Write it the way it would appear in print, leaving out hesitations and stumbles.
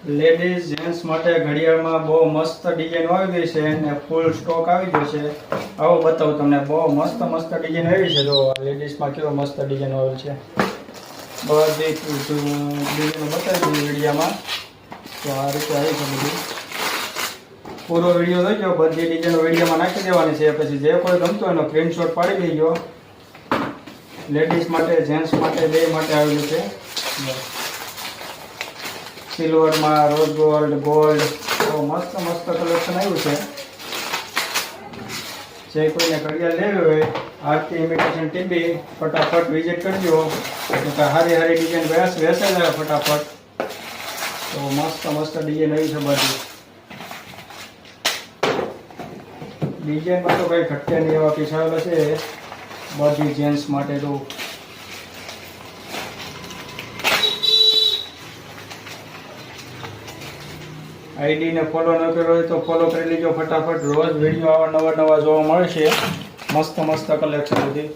Ladies gents માટે ઘડિયાળમાં બહુ મસ્ત ડિઝાઇન આવી ગઈ છે અને ફૂલ સ્ટોક આવી ગયો છે. આવો બતાવું તમને, બહુ મસ્ત ડિઝાઇન આવી છે. જો લેડીઝમાં કેવો મસ્ત ડિઝાઇન આવેલ છે, બધી ડિઝાઇનો બતાવી દીધી વિડીયામાં. તો આ રીતે આવી છે બધી. પૂરો વિડીયો જોઈજો, બધી ડિઝાઇનો વિડીયોમાં નાખી દેવાની છે. પછી જે કોઈ ગમતો એનો સ્ક્રીનશોટ પાડી લેજો. લેડીઝ માટે જેન્ટ્સ માટે બે માટે આવેલું છે. સિલ્વરમાં રોઝ ગોલ્ડ તો મસ્ત કલેક્શન આવ્યું છે. જે કોઈને ઘડિયાળ લેવી હોય આરતી ઇમિટેશન ટીવી ફટાફટ વિઝિટ કરજો. હારી ડિઝાઇન વેચાઈ જાય ફટાફટ. તો મસ્ત ડિઝાઇન આવી છે બધી. ડિઝાઇનમાં તો કંઈ ઘટે નહીં એવા પીસ આવેલા છે બધી જેન્ટ્સ માટે. તો આઈડીને ફોલો ન કર્યો હોય તો ફોલો કરી લેજો ફટાફટ. રોજ વિડીયો આવા નવા જોવા મળશે. મસ્ત કલેક્શન બધી.